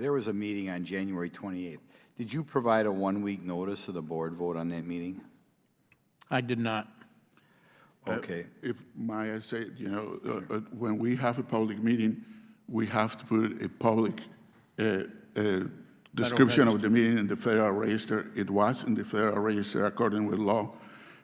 there was a meeting on January 28th. Did you provide a one-week notice of the board vote on that meeting? I did not. Okay. If may I say, when we have a public meeting, we have to put a public description of the meeting in the Federal Register. It was in the Federal Register according with law,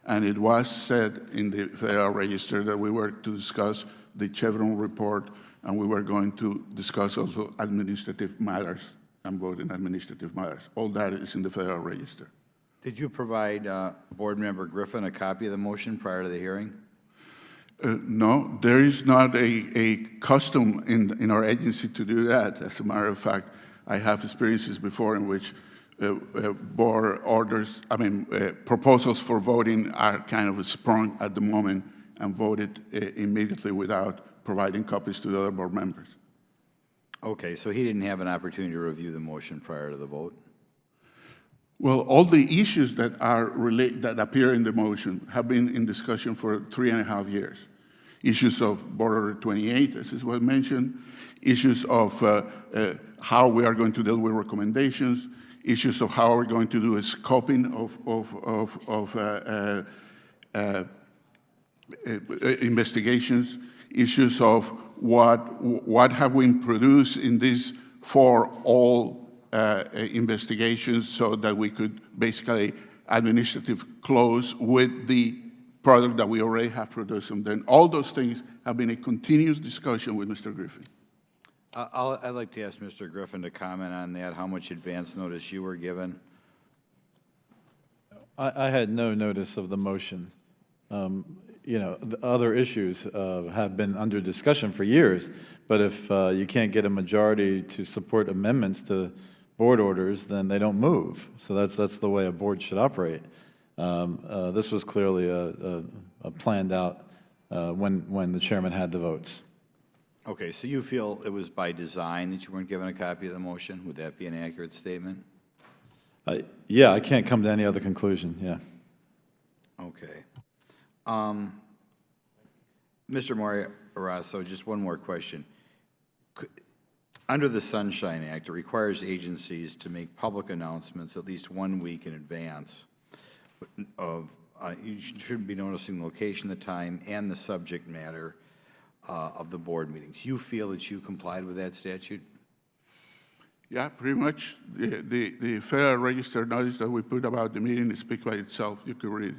and it was said in the Federal Register that we were to discuss the Chevron report, and we were going to discuss also administrative matters and vote in administrative matters. All that is in the Federal Register. Did you provide Board Member Griffin a copy of the motion prior to the hearing? No, there is not a custom in our agency to do that. As a matter of fact, I have experiences before in which board orders, proposals for voting are kind of sprung at the moment and voted immediately without providing copies to the other board members. Okay, so he didn't have an opportunity to review the motion prior to the vote? Well, all the issues that appear in the motion have been in discussion for 3.5 years. Issues of Board Order 28, as is was mentioned, issues of how we are going to deal with recommendations, issues of how we're going to do a scoping of investigations, issues of what have we produced in these for all investigations so that we could basically administrative close with the product that we already have produced. And then all those things have been a continuous discussion with Mr. Griffin. I'd like to ask Mr. Griffin to comment on that, how much advance notice you were given. I had no notice of the motion. The other issues have been under discussion for years, but if you can't get a majority to support amendments to board orders, then they don't move. So that's the way a board should operate. This was clearly a planned out when the chairman had the votes. Okay, so you feel it was by design that you weren't given a copy of the motion? Would that be an accurate statement? Yeah, I can't come to any other conclusion, yeah. Okay. Mr. Moriaso, just one more question. Under the Sunshine Act, it requires agencies to make public announcements at least 1 week in advance of, you should be noticing the location, the time, and the subject matter of the board meetings. You feel that you complied with that statute? Yeah, pretty much. The Federal Register notice that we put about the meeting speaks by itself. You could read it.